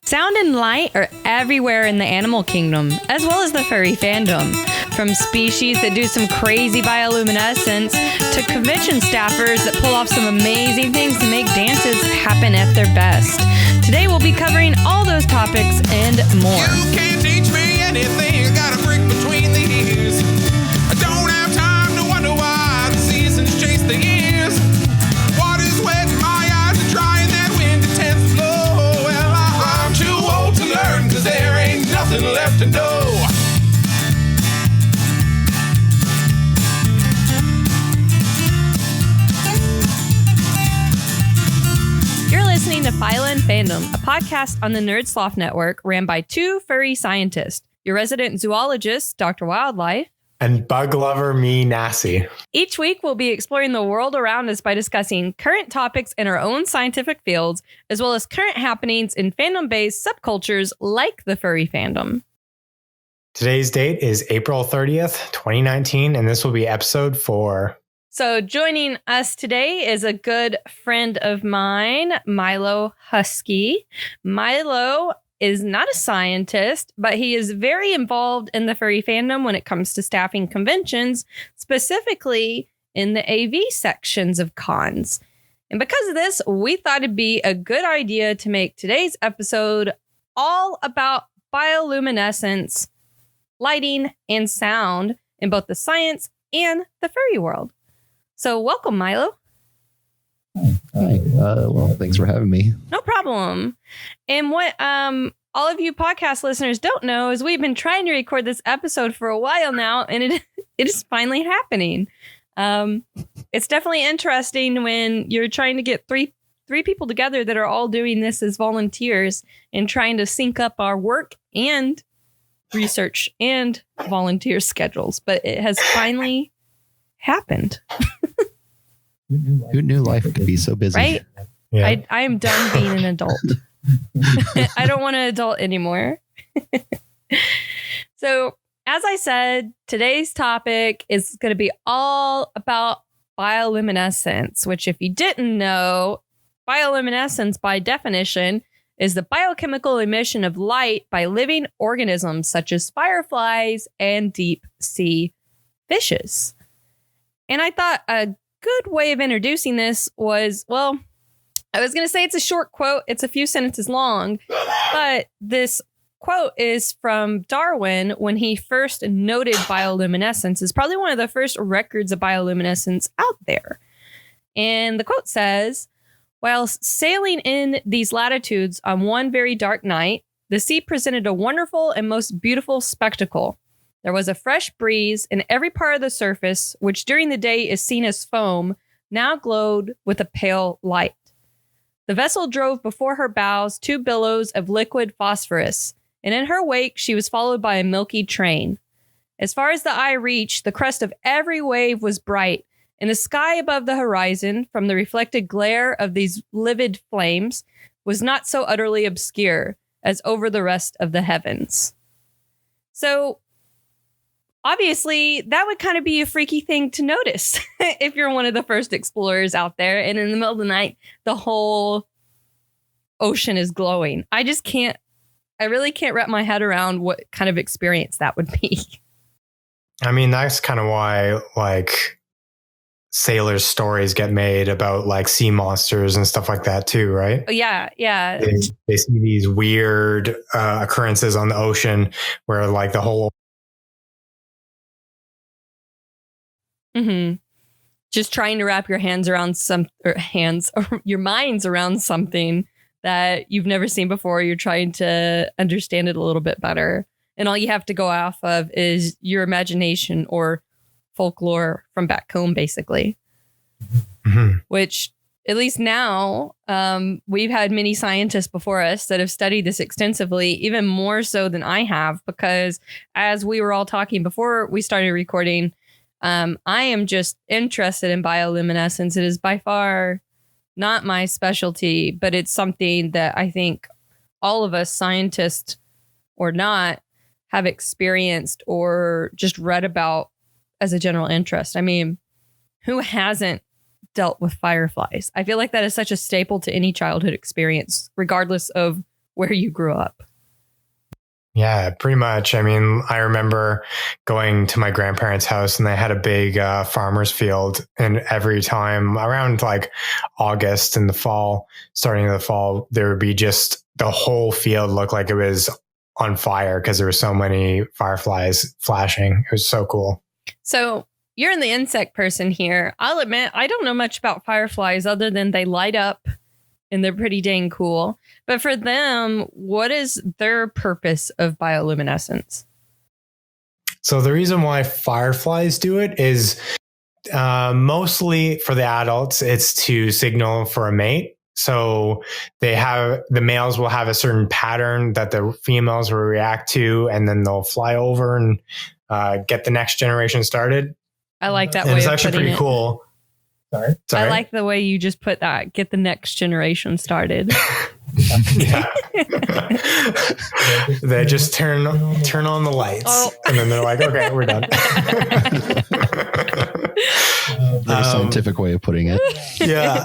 Sound and light are everywhere in the animal kingdom, as well as the furry fandom. From species that do some crazy bioluminescence to convention staffers that pull off some amazing things to make dances happen at their best. Today we'll be covering all those topics and more. You can't teach me anything, I got a brick between the ears. I don't have time to wonder why the seasons chase the years. Water's wet and my eyes are dry and that wind it tends to blow. Well, I'm too old to learn, cause there ain't nothing left to know. You're listening to Phyla and Fandom, a podcast on the Nerd Sloth Network ran by two furry scientists, your resident zoologist, Dr. Wildlife, and bug lover me, Nassie. Each week, we'll be exploring the world around us by discussing current topics in our own scientific fields, as well as current happenings in fandom-based subcultures like the furry fandom. Today's date is April 30th, 2019, and this will be episode 4. So joining us today is a good friend of mine, Milo Husky. Milo is not a scientist, but he is very involved in the furry fandom when it comes to staffing conventions, specifically in the AV sections of cons. And because of this, we thought it'd be a good idea to make today's episode all about bioluminescence, lighting, and sound in both the science and the furry world. So welcome, Milo. Hi. Well, thanks for having me. No problem. And what all of you podcast listeners don't know is we've been trying to record this episode for a while now, and it is finally happening. It's definitely interesting when you're trying to get three people together that are all doing this as volunteers and trying to sync up our work and research and volunteer schedules. But it has finally happened. Who knew life could be so busy? Right? Yeah. I am done being an adult. I don't want an adult anymore. So, as I said, today's topic is going to be all about bioluminescence, which if you didn't know, bioluminescence by definition is the biochemical emission of light by living organisms such as fireflies and deep sea fishes. And I thought a good way of introducing this was, well, I was going to say it's a short quote. It's a few sentences long, but this quote is from Darwin when he first noted bioluminescence. It's probably one of the first records of bioluminescence out there. And the quote says, "While sailing in these latitudes on one very dark night, the sea presented a wonderful and most beautiful spectacle. There was a fresh breeze, and every part of the surface, which during the day is seen as foam, now glowed with a pale light. The vessel drove before her bows 2 billows of liquid phosphorus, and in her wake she was followed by a milky train. As far as the eye reached, the crest of every wave was bright, and the sky above the horizon, from the reflected glare of these livid flames, was not so utterly obscure as over the rest of the heavens." So, obviously, that would kind of be a freaky thing to notice if you're one of the first explorers out there and in the middle of the night, the whole ocean is glowing. I really can't wrap my head around what kind of experience that would be. I mean, that's kind of why, like, sailors' stories get made about, like, sea monsters and stuff like that, too, right? Yeah. They see these weird occurrences on the ocean where, like, the whole... Mm-hmm. Just trying to wrap your your minds around something that you've never seen before. You're trying to understand it a little bit better. And all you have to go off of is your imagination or folklore from back home, basically. Mm-hmm. Which, at least now, we've had many scientists before us that have studied this extensively, even more so than I have, because as we were all talking before we started recording, I am just interested in bioluminescence. It is by far not my specialty, but it's something that I think all of us, scientists or not, have experienced or just read about as a general interest. I mean, who hasn't dealt with fireflies? I feel like that is such a staple to any childhood experience, regardless of where you grew up. Yeah, pretty much. I mean, I remember going to my grandparents' house and they had a big farmer's field. And every time around like August in the fall, starting in the fall, there would be just the whole field looked like it was on fire because there were so many fireflies flashing. It was so cool. So you're the insect person here. I'll admit, I don't know much about fireflies other than they light up and they're pretty dang cool. But for them, what is their purpose of bioluminescence? So the reason why fireflies do it is mostly for the adults, it's to signal for a mate. So the males will have a certain pattern that the females will react to, and then they'll fly over and get the next generation started. I like that and way it's of actually putting pretty it. Cool. Sorry. I like the way you just put that. Get the next generation started. Yeah. They just turn on the lights, and then they're like, "Okay, we're done." Very scientific way of putting it. Yeah.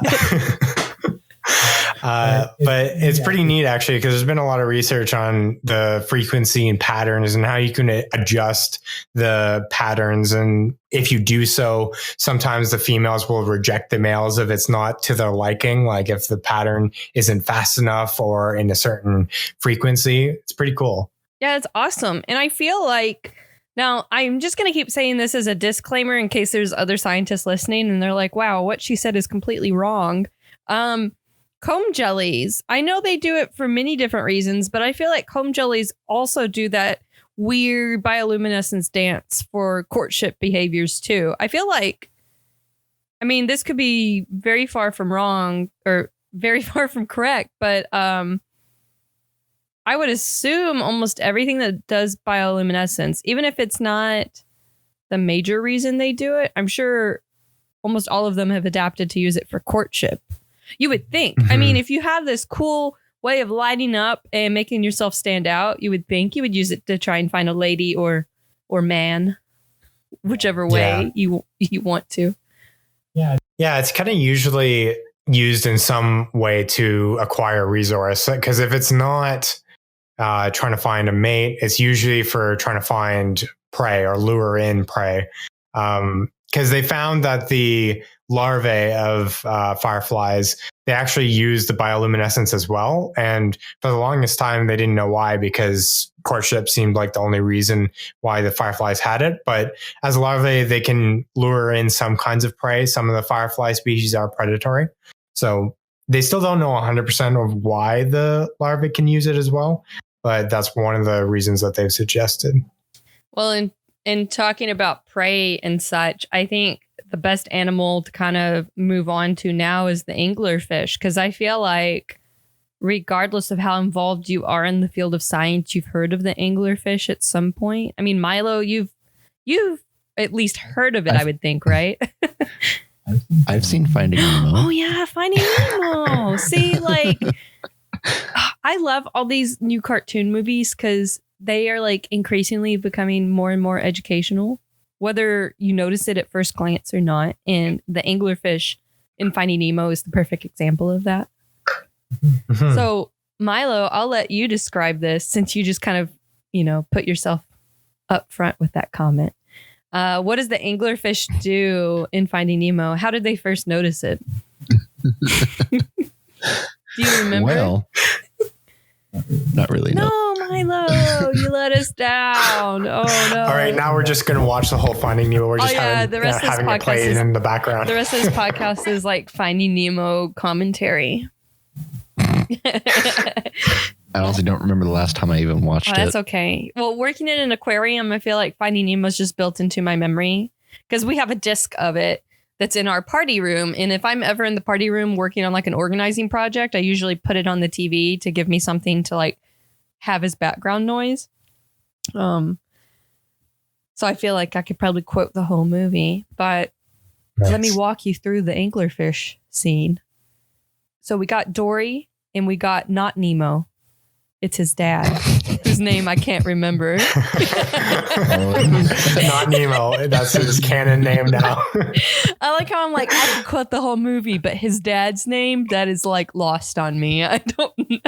But it's pretty neat actually, because there's been a lot of research on the frequency and patterns and how you can adjust the patterns. And if you do so, sometimes the females will reject the males if it's not to their liking, like if the pattern isn't fast enough or in a certain frequency. It's pretty cool. Yeah, it's awesome. And I feel like, now I'm just going to keep saying this as a disclaimer in case there's other scientists listening and they're like, wow, what she said is completely wrong. Comb jellies, I know they do it for many different reasons, but I feel like comb jellies also do that weird bioluminescence dance for courtship behaviors too. I feel like, I mean, this could be very far from wrong or very far from correct, but I would assume almost everything that does bioluminescence, even if it's not the major reason they do it, I'm sure almost all of them have adapted to use it for courtship. You would think. Mm-hmm. I mean, if you have this cool way of lighting up and making yourself stand out, you would think you would use it to try and find a lady or man, whichever way you want to. Yeah, it's kind of usually used in some way to acquire a resource, because if it's not trying to find a mate, it's usually for trying to find prey or lure in prey. Because they found that the larvae of fireflies, they actually use the bioluminescence as well. And for the longest time, they didn't know why, because courtship seemed like the only reason why the fireflies had it. But as larvae, they can lure in some kinds of prey. Some of the firefly species are predatory. So they still don't know 100% of why the larvae can use it as well. But that's one of the reasons that they've suggested. Well, in talking about prey and such, I think the best animal to kind of move on to now is the anglerfish, because I feel like regardless of how involved you are in the field of science, you've heard of the anglerfish at some point. I mean, Milo, you've at least heard of it, I would think, right? I've seen Finding Nemo. Oh yeah, Finding Nemo. See, like, I love all these new cartoon movies because they are like increasingly becoming more and more educational, whether you notice it at first glance or not. And the anglerfish in Finding Nemo is the perfect example of that. Mm-hmm. So, Milo, I'll let you describe this since you just kind of, put yourself up front with that comment. What does the anglerfish do in Finding Nemo? How did they first notice it? Do you remember? Well, not really. No, Milo, you let us down. Oh no! All right, now we're just gonna watch the whole Finding Nemo. We're just the rest of this having it podcast played in the background. The rest of this podcast is like Finding Nemo commentary. I honestly don't remember the last time I even watched it. That's okay. Well, working in an aquarium, I feel like Finding Nemo is just built into my memory because we have a disc of it that's in our party room. And if I'm ever in the party room working on like an organizing project, I usually put it on the TV to give me something to like have as background noise. So I feel like I could probably quote the whole movie, but let me walk you through the anglerfish scene. So we got Dory and we got not Nemo. It's his dad, whose name I can't remember. Not Nemo. That's his canon name now. I like how I'm like, I could quote the whole movie, but his dad's name, that is like lost on me. I don't know.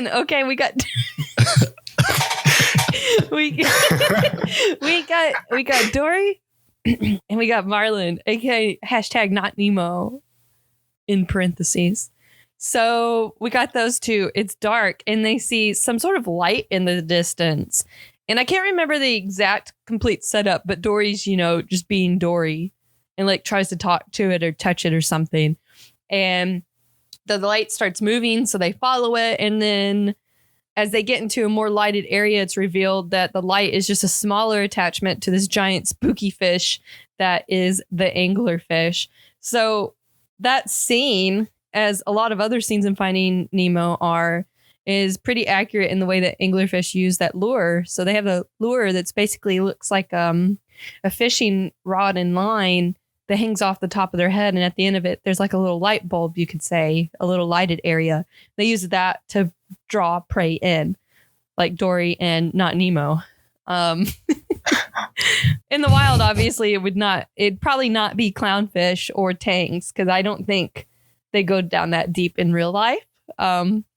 Okay, we got we got Dory and we got Marlin, aka hashtag not Nemo in parentheses. So we got those two. It's dark and they see some sort of light in the distance. And I can't remember the exact complete setup, but Dory's, just being Dory and like tries to talk to it or touch it or something. And the light starts moving, so they follow it. And then as they get into a more lighted area, it's revealed that the light is just a smaller attachment to this giant spooky fish that is the anglerfish. So that scene, as a lot of other scenes in Finding Nemo are, is pretty accurate in the way that anglerfish use that lure. So they have a lure that's basically looks like a fishing rod and line that hangs off the top of their head. And at the end of it, there's like a little light bulb, you could say, a little lighted area. They use that to draw prey in, like Dory and Not Nemo. In the wild, obviously, it'd probably not be clownfish or tangs, because I don't think they go down that deep in real life.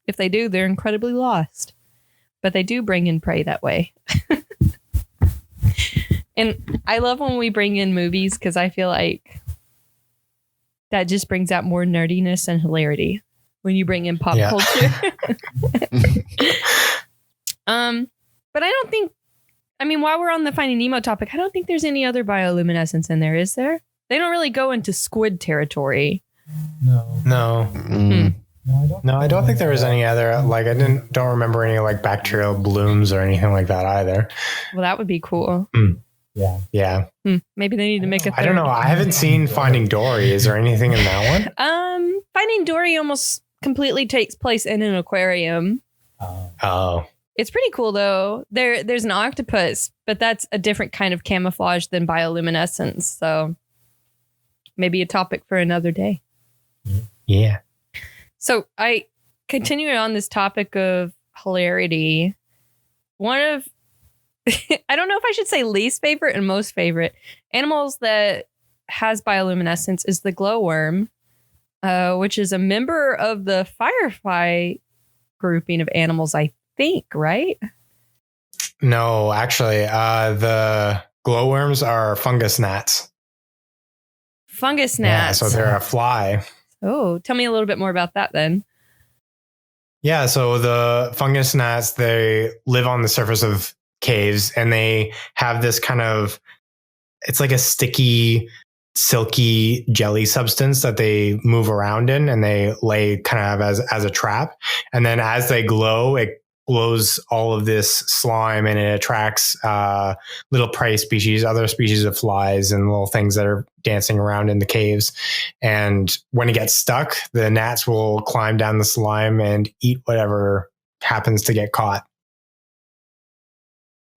If they do, they're incredibly lost. But they do bring in prey that way. And I love when we bring in movies, because I feel like that just brings out more nerdiness and hilarity when you bring in pop culture. But I don't think, while we're on the Finding Nemo topic, I don't think there's any other bioluminescence in there, is there? They don't really go into squid territory. No. No, I don't think there was any other, like, I don't remember any, like, bacterial blooms or anything like that either. Well, that would be cool. Yeah. Maybe they need to make a third. I don't know. I haven't seen Finding Dory. Is there anything in that one? Finding Dory almost completely takes place in an aquarium. Oh. It's pretty cool, though. There's an octopus, but that's a different kind of camouflage than bioluminescence. So maybe a topic for another day. Yeah. So I continue on this topic of hilarity. One of, I don't know if I should say least favorite and most favorite animals that has bioluminescence is the glowworm, which is a member of the firefly grouping of animals, I think, right? No, actually, the glowworms are fungus gnats. Fungus gnats. Yeah, so they're a fly. Oh, tell me a little bit more about that then. Yeah, so the fungus gnats, they live on the surface of caves and they have this kind of, it's like a sticky, silky jelly substance that they move around in and they lay kind of as a trap. And then as they glow, it glows all of this slime and it attracts little prey species, other species of flies and little things that are dancing around in the caves. And when it gets stuck, the gnats will climb down the slime and eat whatever happens to get caught.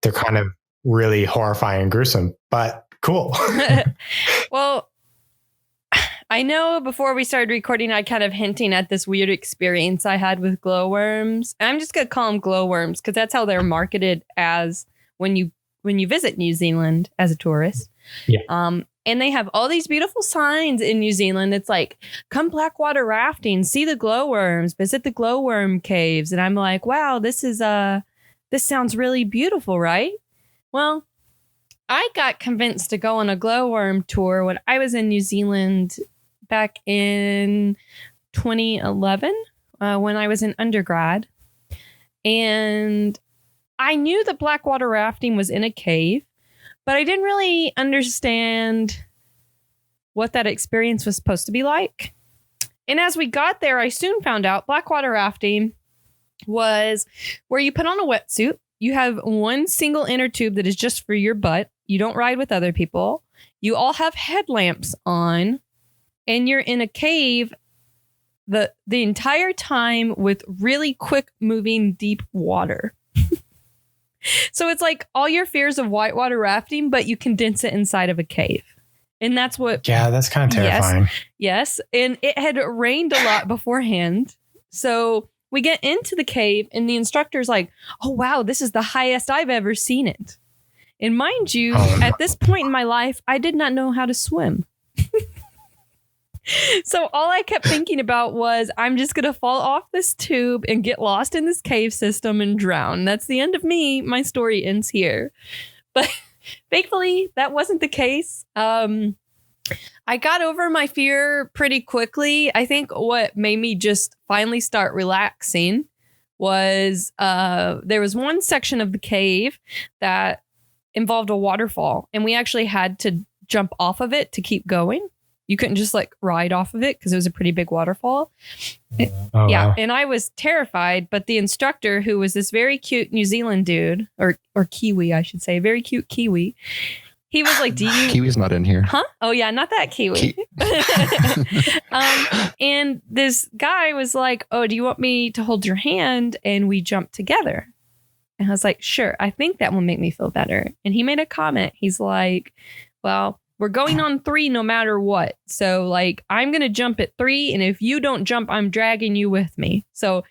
They're kind of really horrifying and gruesome, but cool. Well, I know before we started recording, I kind of hinting at this weird experience I had with glowworms. I'm just going to call them glowworms because that's how they're marketed as when you visit New Zealand as a tourist. Yeah. And they have all these beautiful signs in New Zealand. It's like, come blackwater rafting, see the glowworms, visit the glowworm caves. And I'm like, wow, this sounds really beautiful, right? Well, I got convinced to go on a glowworm tour when I was in New Zealand back in 2011 when I was in undergrad. And I knew that blackwater rafting was in a cave, but I didn't really understand what that experience was supposed to be like. And as we got there, I soon found out blackwater rafting was where you put on a wetsuit. You have one single inner tube that is just for your butt. You don't ride with other people. You all have headlamps on and you're in a cave the entire time with really quick moving deep water. So it's like all your fears of whitewater rafting, but you condense it inside of a cave. And that's what... Yeah, that's kind of terrifying. Yes. And it had rained a lot beforehand. So we get into the cave and the instructor's like, oh, wow, this is the highest I've ever seen it. And mind you, at this point in my life, I did not know how to swim. So all I kept thinking about was I'm just going to fall off this tube and get lost in this cave system and drown. That's the end of me. My story ends here. But thankfully, that wasn't the case. I got over my fear pretty quickly. I think what made me just finally start relaxing was there was one section of the cave that involved a waterfall, and we actually had to jump off of it to keep going. You couldn't just like ride off of it because it was a pretty big waterfall. Oh, Yeah. wow. And I was terrified, but the instructor, who was this very cute New Zealand dude, or Kiwi, I should say, very cute Kiwi. He was like, do you... Kiwi's not in here. Huh? Oh, yeah, not that Kiwi. And this guy was like, oh, do you want me to hold your hand? And we jumped together. And I was like, sure, I think that will make me feel better. And he made a comment. He's like, well, we're going on 3 no matter what. So like, I'm going to jump at 3. And if you don't jump, I'm dragging you with me. So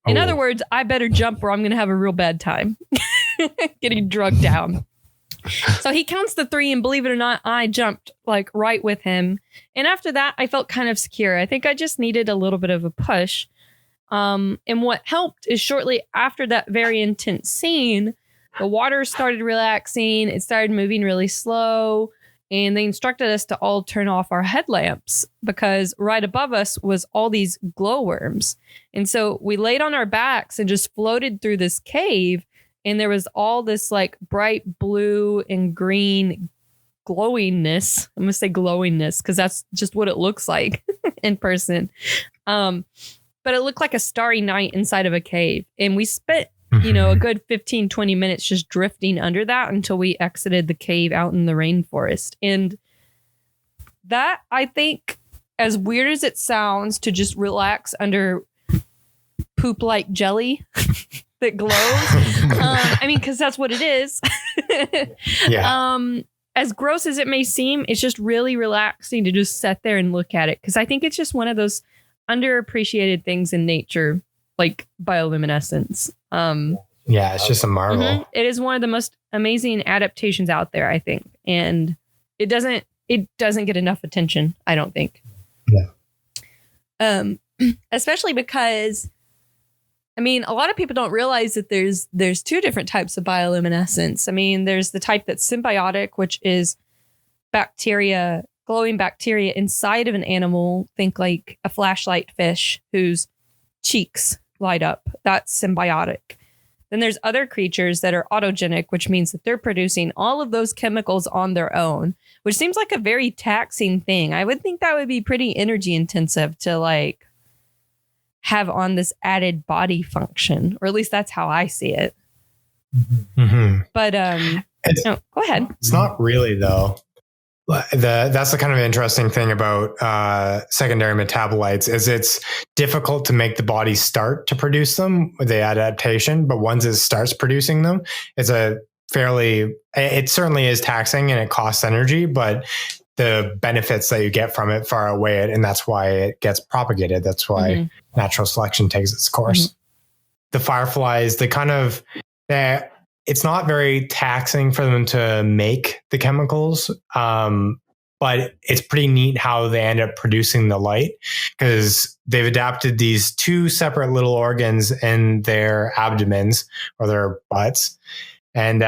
in other words, I better jump or I'm going to have a real bad time getting drugged down. So he counts the 3, and believe it or not, I jumped like right with him. And after that, I felt kind of secure. I think I just needed a little bit of a push. And what helped is shortly after that very intense scene, the water started relaxing. It started moving really slow. And they instructed us to all turn off our headlamps because right above us was all these glowworms. And so we laid on our backs and just floated through this cave. And there was all this like bright blue and green glowingness. I'm going to say glowingness because that's just what it looks like in person. But it looked like a starry night inside of a cave. And we spent, a good 15, 20 minutes just drifting under that until we exited the cave out in the rainforest. And that, I think, as weird as it sounds to just relax under poop-like jelly that glows. I mean, because that's what it is. Yeah. As gross as it may seem, it's just really relaxing to just sit there and look at it. Because I think it's just one of those underappreciated things in nature, like bioluminescence. Yeah, it's just a marvel. It is one of the most amazing adaptations out there, I think. And it doesn't get enough attention, I don't think. Yeah. Especially because, I mean, a lot of people don't realize that there's 2 different types of bioluminescence. I mean, there's the type that's symbiotic, which is bacteria, glowing bacteria inside of an animal. Think like a flashlight fish whose cheeks light up. That's symbiotic. Then there's other creatures that are autogenic, which means that they're producing all of those chemicals on their own, which seems like a very taxing thing. I would think that would be pretty energy intensive to like have on this added body function, or at least that's how I see it. Mm-hmm. But no, go ahead. It's not really though. That's the kind of interesting thing about secondary metabolites is it's difficult to make the body start to produce them with the adaptation, but once it starts producing them, it certainly is taxing and it costs energy, but the benefits that you get from it far outweigh it, and that's why it gets propagated. That's why natural selection takes its course. The fireflies, it's not very taxing for them to make the chemicals, but it's pretty neat how they end up producing the light because they've adapted these 2 separate little organs in their abdomens or their butts. And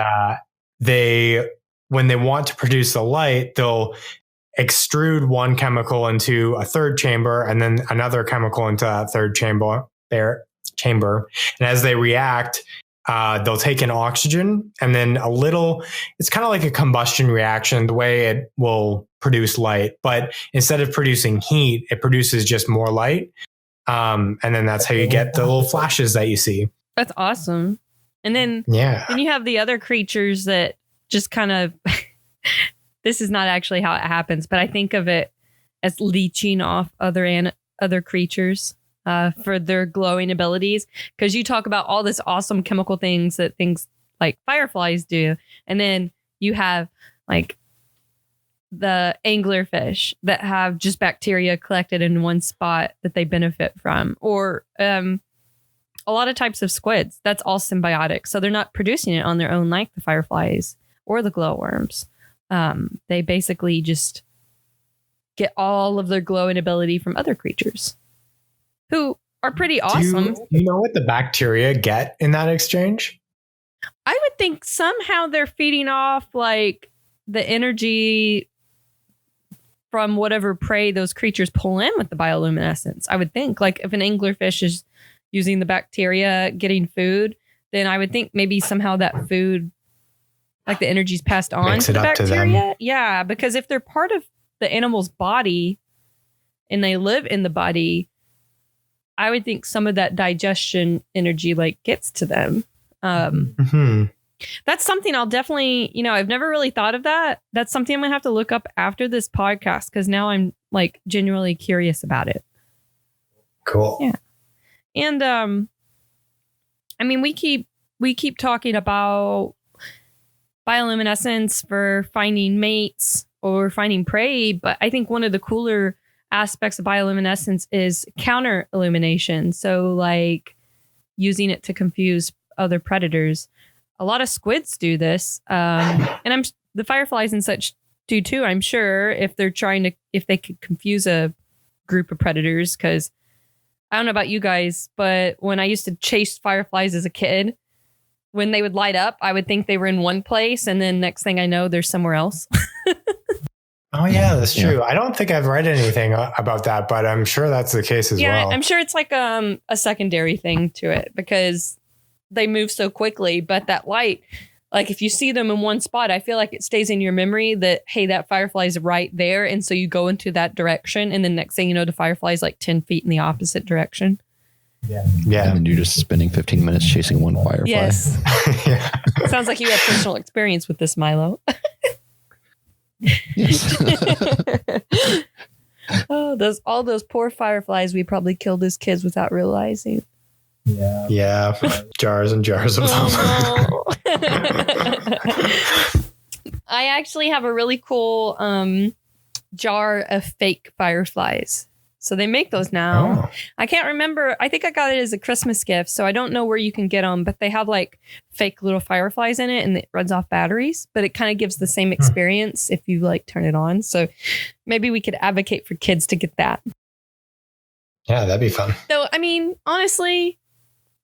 when they want to produce the light, they'll extrude one chemical into a 3rd chamber and then another chemical into that 3rd chamber. And as they react, they'll take in oxygen and then it's kind of like a combustion reaction, the way it will produce light, but instead of producing heat, it produces just more light. And then that's how you get the little flashes that you see. That's awesome. And then, then you have the other creatures that just kind of, this is not actually how it happens, but I think of it as leeching off other creatures. For their glowing abilities, because you talk about all this awesome chemical things that things like fireflies do, and then you have like the anglerfish that have just bacteria collected in one spot that they benefit from, or a lot of types of squids. That's all symbiotic, so they're not producing it on their own like the fireflies or the glowworms. They basically just get all of their glowing ability from other creatures who are pretty awesome. Do you know what the bacteria get in that exchange? I would think somehow they're feeding off like the energy from whatever prey those creatures pull in with the bioluminescence. I would think like if an anglerfish is using the bacteria getting food, then I would think maybe somehow that food, like the energy is passed on to the bacteria. Yeah, because if they're part of the animal's body and they live in the body, I would think some of that digestion energy like gets to them. That's something I'll definitely, I've never really thought of that. That's something I'm gonna have to look up after this podcast because now I'm like genuinely curious about it. Cool. Yeah. And I mean, we keep talking about bioluminescence for finding mates or finding prey, but I think one of the cooler aspects of bioluminescence is counter illumination. So like using it to confuse other predators. A lot of squids do this. And the fireflies and such do too, I'm sure, if they could confuse a group of predators. Cause I don't know about you guys, but when I used to chase fireflies as a kid, when they would light up, I would think they were in one place. And then next thing I know, they're somewhere else. Oh, yeah, that's true. Yeah. I don't think I've read anything about that, but I'm sure that's the case as well. Yeah, I'm sure it's like a secondary thing to it because they move so quickly. But that light, like if you see them in one spot, I feel like it stays in your memory that, hey, that firefly is right there. And so you go into that direction. And then next thing you know, the firefly is like 10 feet in the opposite direction. Yeah. And then you're just spending 15 minutes chasing one firefly. Yes. Yeah. Sounds like you had personal experience with this, Milo. Yes. Oh, all those poor fireflies we probably killed as kids without realizing. Yeah. Yeah. Jars and jars of them. Oh, no. I actually have a really cool jar of fake fireflies. So they make those now. Oh. I can't remember. I think I got it as a Christmas gift. So I don't know where you can get them, but they have like fake little fireflies in it and it runs off batteries, but it kind of gives the same experience if you like turn it on. So maybe we could advocate for kids to get that. Yeah, that'd be fun. So, I mean, honestly,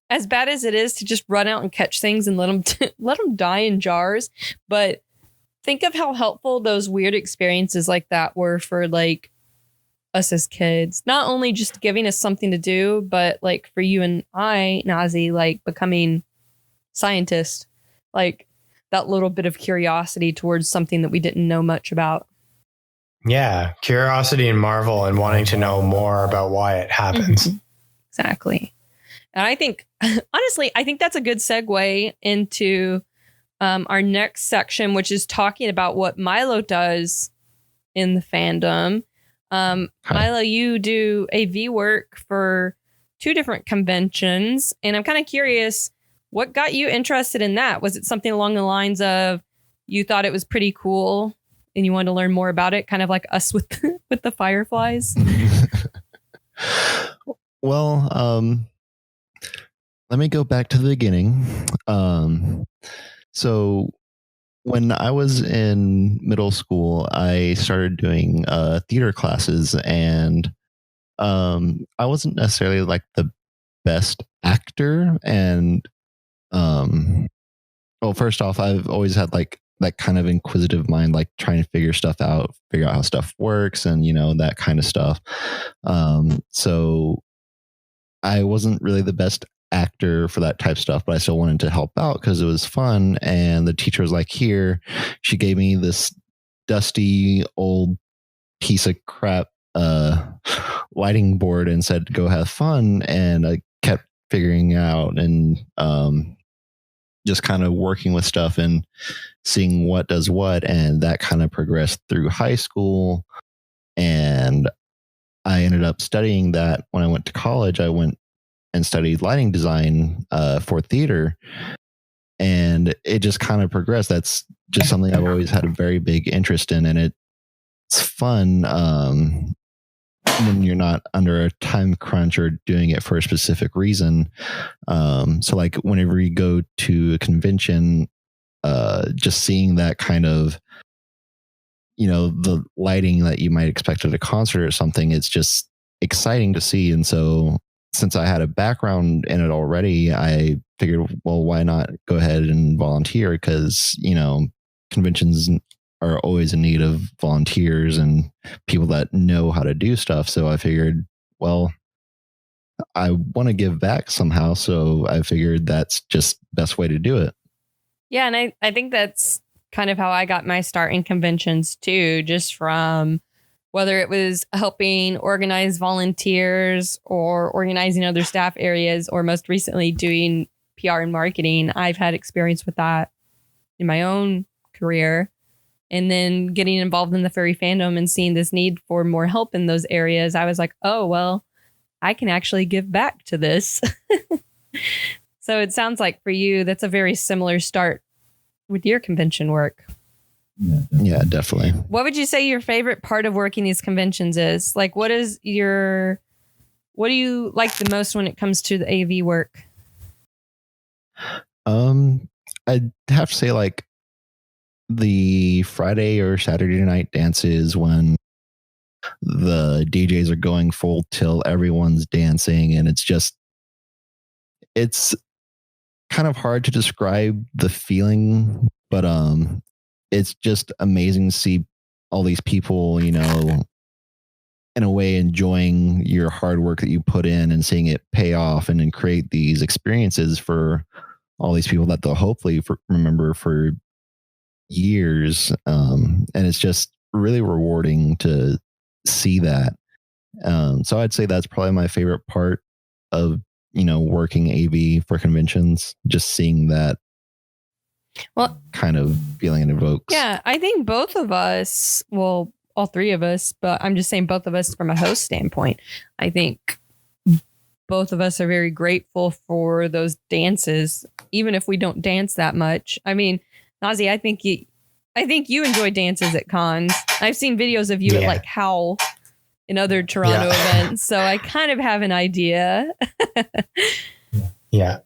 as bad as it is to just run out and catch things and let them die in jars. But think of how helpful those weird experiences like that were for like us as kids, not only just giving us something to do, but like for you and I, Nazi, like becoming scientists, like that little bit of curiosity towards something that we didn't know much about. Yeah. Curiosity and marvel and wanting to know more about why it happens. Mm-hmm. Exactly. And I think, honestly, I think that's a good segue into our next section, which is talking about what Milo does in the fandom. Milo, you do AV work for 2 different conventions, and I'm kind of curious, what got you interested in that? Was it something along the lines of you thought it was pretty cool and you wanted to learn more about it, kind of like us with the fireflies? Well, let me go back to the beginning. So when I was in middle school, I started doing theater classes, and I wasn't necessarily like the best actor. And well, first off, I've always had like that kind of inquisitive mind, like trying to figure out how stuff works, and that kind of stuff. So I wasn't really the best actor for that type of stuff, but I still wanted to help out because it was fun. And the teacher was like, here, she gave me this dusty old piece of crap lighting board and said, go have fun. And I kept figuring out and just kind of working with stuff and seeing what does what. And that kind of progressed through high school. And I ended up studying that. When I went to college, I went and studied lighting design for theater, and it just kind of progressed. That's just something I've always had a very big interest in, and it's fun when you're not under a time crunch or doing it for a specific reason. So like whenever you go to a convention, just seeing that kind of the lighting that you might expect at a concert or something, it's just exciting to see. And so since I had a background in it already, I figured, well, why not go ahead and volunteer? Because, conventions are always in need of volunteers and people that know how to do stuff. So I figured, well, I want to give back somehow. So I figured that's just best way to do it. Yeah. And I think that's kind of how I got my start in conventions too, just from whether it was helping organize volunteers or organizing other staff areas, or most recently doing PR and marketing. I've had experience with that in my own career. And then getting involved in the furry fandom and seeing this need for more help in those areas, I was like, oh, well, I can actually give back to this. So it sounds like for you, that's a very similar start with your convention work. Yeah, definitely. What would you say your favorite part of working these conventions is? Like, what do you like the most when it comes to the AV work? I'd have to say like the Friday or Saturday night dances when the DJs are going full tilt, everyone's dancing, and it's kind of hard to describe the feeling, but it's just amazing to see all these people, in a way enjoying your hard work that you put in and seeing it pay off and then create these experiences for all these people that they'll hopefully remember for years. And it's just really rewarding to see that. So I'd say that's probably my favorite part of, working AV for conventions, just seeing that kind of feeling it evokes. Yeah, I think both of us, well, all three of us, but I'm just saying both of us from a host standpoint, I think both of us are very grateful for those dances, even if we don't dance that much. I mean, Nazi, I think you enjoy dances at cons. I've seen videos of you at like Howl in other Toronto events, so I kind of have an idea. Yeah.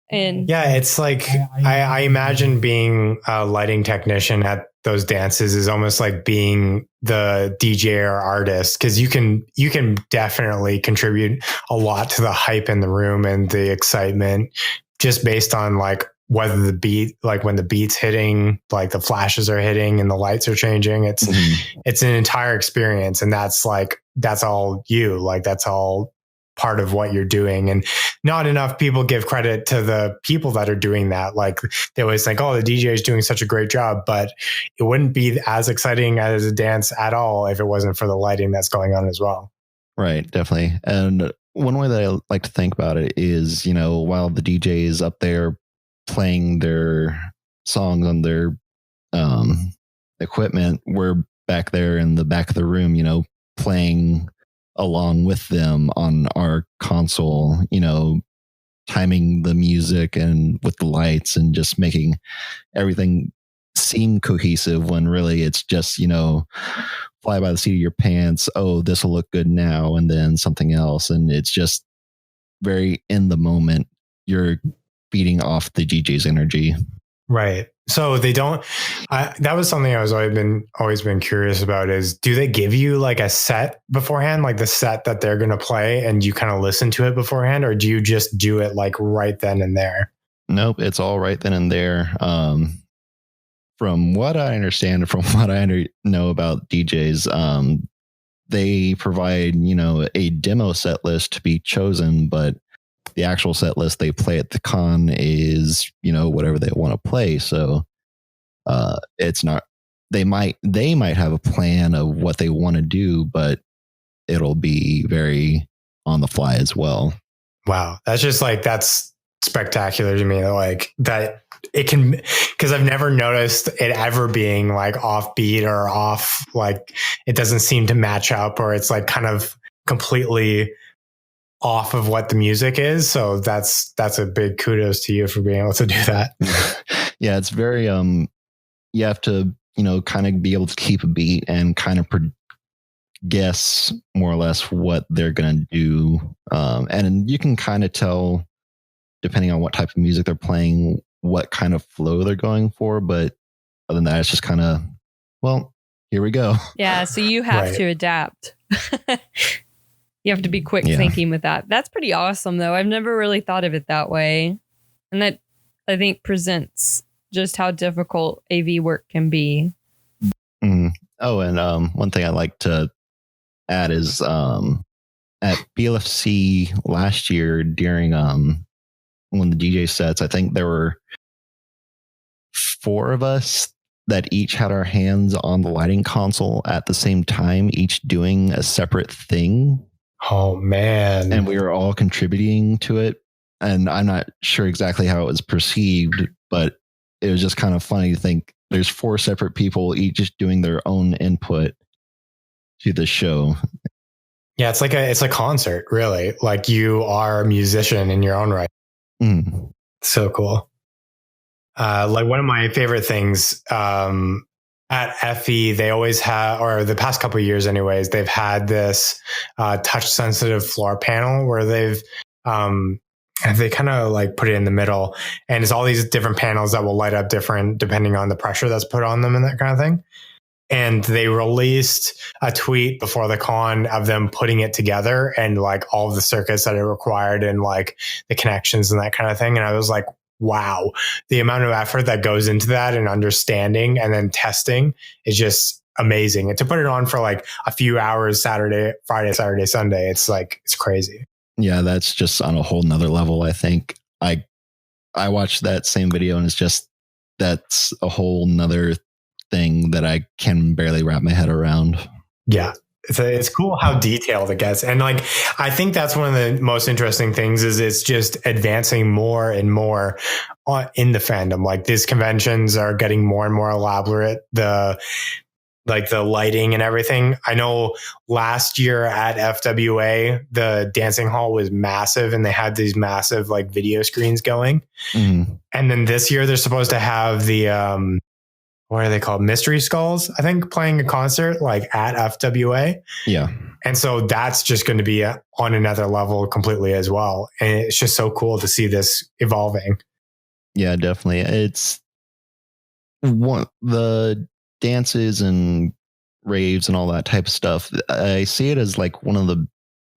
And it's like I imagine being a lighting technician at those dances is almost like being the DJ or artist, because you can definitely contribute a lot to the hype in the room and the excitement just based on like whether the beat, like when the beat's hitting, like the flashes are hitting and the lights are changing. It's an entire experience, and that's all you, like that's all part of what you're doing. And not enough people give credit to the people that are doing that. Like they always think, oh, the DJ is doing such a great job, but it wouldn't be as exciting as a dance at all if it wasn't for the lighting that's going on as well. Right, definitely. And one way that I like to think about it is, while the DJ is up there playing their songs on their equipment, we're back there in the back of the room, playing along with them on our console, timing the music and with the lights and just making everything seem cohesive when really it's just, fly by the seat of your pants. Oh, this will look good now. And then something else. And it's just very in the moment. You're feeding off the DJ's energy. Right. So they don't, that was something I was always been curious about is, do they give you like a set beforehand, like the set that they're going to play and you kind of listen to it beforehand, or do you just do it like right then and there? Nope. It's all right then and there. From what I understand, from what I know about DJs, they provide, a demo set list to be chosen, but the actual set list they play at the con is, whatever they want to play. So it's not, they might have a plan of what they want to do, but it'll be very on the fly as well. Wow. That's spectacular to me. Like that it can, because I've never noticed it ever being like offbeat or off, like it doesn't seem to match up, or it's like kind of completely off of what the music is. So that's a big kudos to you for being able to do that. Yeah, it's very you have to, kind of be able to keep a beat and kind of guess more or less what they're going to do. And you can kind of tell, depending on what type of music they're playing, what kind of flow they're going for. But other than that, it's just kind of, well, here we go. Yeah, so you have to adapt. You have to be quick thinking with that. That's pretty awesome, though. I've never really thought of it that way. And that, I think, presents just how difficult AV work can be. Mm. Oh, and one thing I'd like to add is at BLFC last year during one of the DJ sets, I think there were 4 of us that each had our hands on the lighting console at the same time, each doing a separate thing. Oh, man. And we were all contributing to it. And I'm not sure exactly how it was perceived, but it was just kind of funny to think there's 4 separate people, each just doing their own input to the show. Yeah, it's a concert, really. Like, you are a musician in your own right. Mm. So cool. Like, one of my favorite things at FE, they always have, or the past couple of years anyways, they've had this touch sensitive floor panel where they kind of like put it in the middle, and it's all these different panels that will light up different depending on the pressure that's put on them and that kind of thing. And they released a tweet before the con of them putting it together and like all of the circuits that it required and like the connections and that kind of thing. And I was like, wow, the amount of effort that goes into that and understanding and then testing is just amazing. And to put it on for like a few hours, Friday, Saturday, Sunday, it's crazy. Yeah, that's just on a whole nother level. I think I watched that same video and that's a whole nother thing that I can barely wrap my head around. Yeah. It's cool how detailed it gets. And like, I think that's one of the most interesting things is it's just advancing more and more in the fandom. Like, these conventions are getting more and more elaborate. The lighting and everything. I know last year at FWA, the dancing hall was massive and they had these massive like video screens going. Mm. And then this year they're supposed to have the, what are they called? Mystery Skulls, I think, playing a concert like at FWA. Yeah. And so that's just going to be on another level completely as well. And it's just so cool to see this evolving. Yeah, definitely. It's the dances and raves and all that type of stuff. I see it as like one of the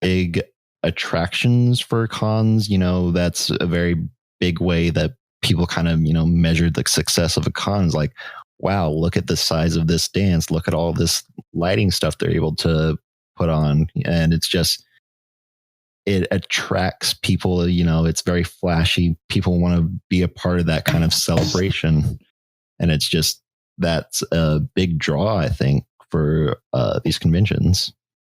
big attractions for cons. That's a very big way that people kind of, measure the success of a con. Is like, wow, look at the size of this dance. Look at all this lighting stuff they're able to put on. And it's just, it attracts people, it's very flashy. People want to be a part of that kind of celebration. And it's just, that's a big draw, I think, for these conventions.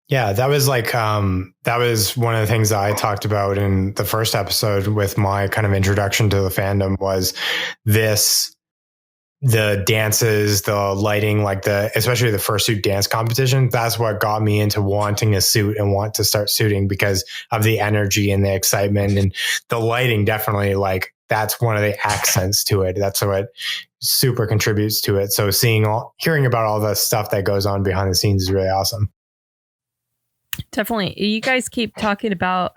Yeah, that was like, that was one of the things that I talked about in the first episode with my kind of introduction to the fandom was the dances, the lighting, like especially the fursuit dance competition. That's what got me into wanting a suit and want to start suiting because of the energy and the excitement and the lighting. Definitely, like, that's one of the accents to it. That's what super contributes to it. So hearing about all the stuff that goes on behind the scenes is really awesome. Definitely. You guys keep talking about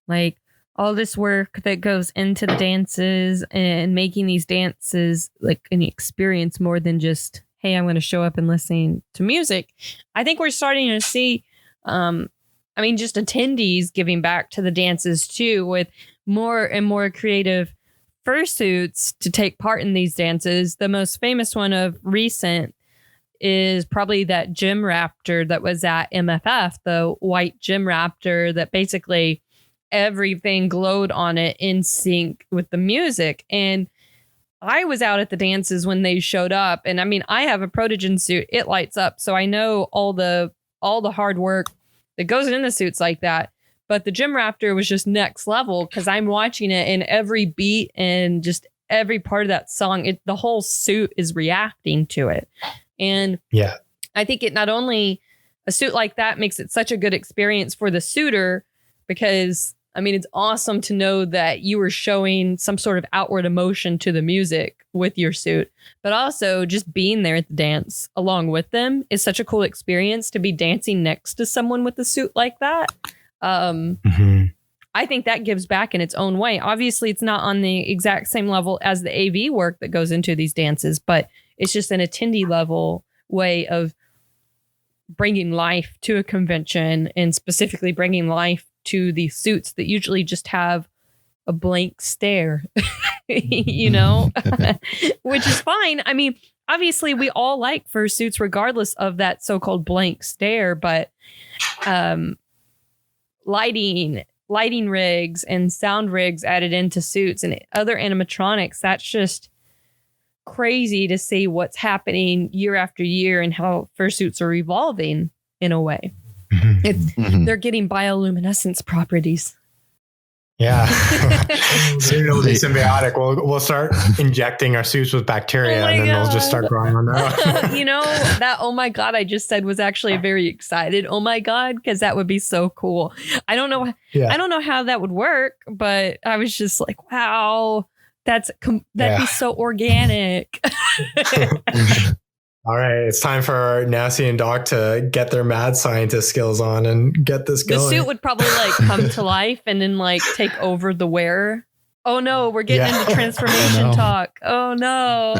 like all this work that goes into the dances and making these dances like an experience more than just, hey, I'm going to show up and listen to music. I think we're starting to see, just attendees giving back to the dances too, with more and more creative fursuits to take part in these dances. The most famous one of recent is probably that gym raptor that was at MFF, the white gym raptor that basically everything glowed on it in sync with the music. And I was out at the dances when they showed up. And I have a Protogen suit. It lights up. So I know all the hard work that goes into suits like that. But the gym raptor was just next level because I'm watching it in every beat and just every part of that song. The whole suit is reacting to it. And yeah, I think it not only a suit like that makes it such a good experience for the suitor because it's awesome to know that you were showing some sort of outward emotion to the music with your suit, but also just being there at the dance along with them is such a cool experience to be dancing next to someone with a suit like that. I think that gives back in its own way. Obviously, it's not on the exact same level as the AV work that goes into these dances, but it's just an attendee level way of bringing life to a convention, and specifically bringing life to these suits that usually just have a blank stare, you know, which is fine. I mean, obviously we all like fursuits regardless of that so-called blank stare, but lighting rigs and sound rigs added into suits and other animatronics, that's just crazy to see what's happening year after year and how fursuits are evolving in a way. They're getting bioluminescence properties. Yeah. Soon it'll be symbiotic. We'll start injecting our suits with bacteria and then they'll just start growing on their own. You know, that oh my God I just said was actually a very excited oh my God, because that would be so cool. I don't know how that would work, but I was just like, wow, that'd be so organic. All right, it's time for Nasty and Doc to get their mad scientist skills on and get this going. The suit would probably like come to life and then like take over the wearer. Oh no, we're getting into transformation talk. Oh no.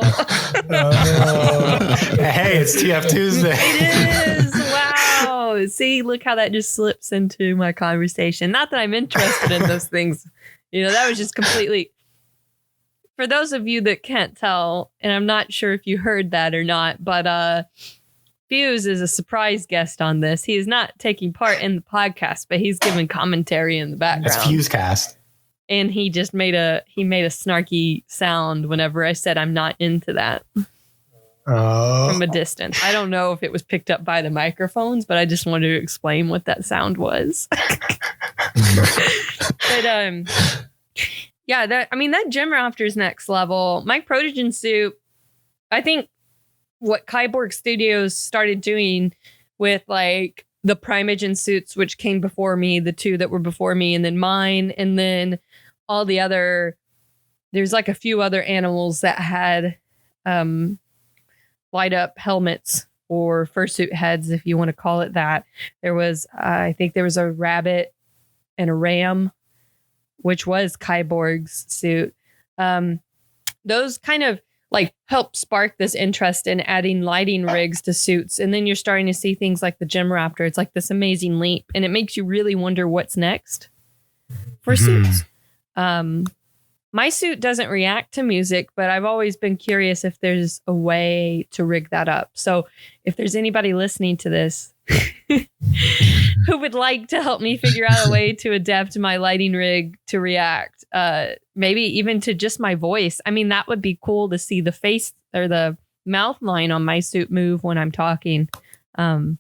Hey, it's TF Tuesday. It is. Wow. See, look how that just slips into my conversation. Not that I'm interested in those things. You know, that was just completely... For those of you that can't tell, and I'm not sure if you heard that or not, but Fuse is a surprise guest on this. He is not taking part in the podcast, but he's giving commentary in the background. It's Fusecast. And he just made a snarky sound whenever I said I'm not into that. From a distance. I don't know if it was picked up by the microphones, but I just wanted to explain what that sound was. But yeah, that Gem Raptor's next level. Mike Protogen suit, I think what Kyborg Studios started doing with like the Primogen suits, which came before me, the two that were before me, and then mine, and then all the other, there's like a few other animals that had light up helmets or fursuit heads, if you want to call it that. There was, I think there was a rabbit and a ram, which was Kyborg's suit. Those kind of like help spark this interest in adding lighting rigs to suits. And then you're starting to see things like the Gem Raptor. It's like this amazing leap. And it makes you really wonder what's next for suits. My suit doesn't react to music, but I've always been curious if there's a way to rig that up. So if there's anybody listening to this who would like to help me figure out a way to adapt my lighting rig to react, maybe even to just my voice. I mean, that would be cool to see the face or the mouth line on my suit move when I'm talking. And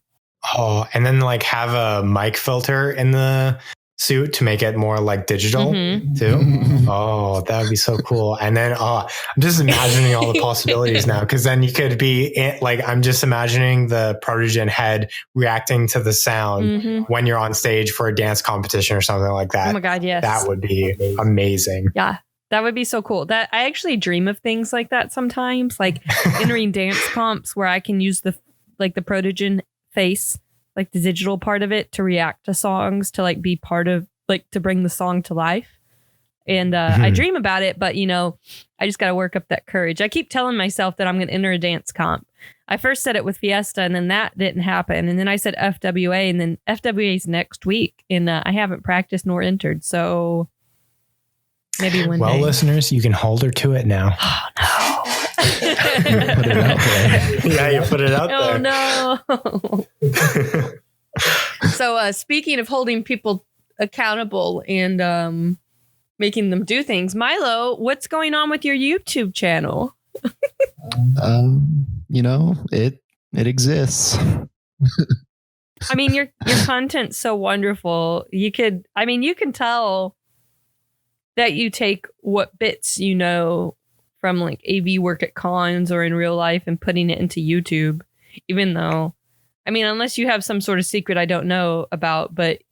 then like have a mic filter in the suit to make it more like digital too. Oh, that would be so cool. And then I'm just imagining all the possibilities now, because then you could be like, I'm just imagining the Protogen head reacting to the sound when you're on stage for a dance competition or something like that. Oh my God, yes. That would be amazing. Yeah. That would be so cool. That I actually dream of things like that sometimes, like entering dance comps where I can use the Protogen face, like the digital part of it, to react to songs, to like be part of, like, to bring the song to life. And I dream about it, but you know, I just got to work up that courage. I keep telling myself that I'm going to enter a dance comp. I first said it with Fiesta, and then that didn't happen. And then I said FWA, and then FWA's next week, and I haven't practiced nor entered. So maybe one day. Well, listeners, you can hold her to it now. Oh no. You put it out there. Yeah, you put it out there. Oh no. So speaking of holding people accountable and making them do things, Milo, what's going on with your YouTube channel? You know, it exists. I mean, your content's so wonderful. You can tell that you take what bits you know from like AV work at cons or in real life and putting it into YouTube, even though, I mean, unless you have some sort of secret I don't know about, but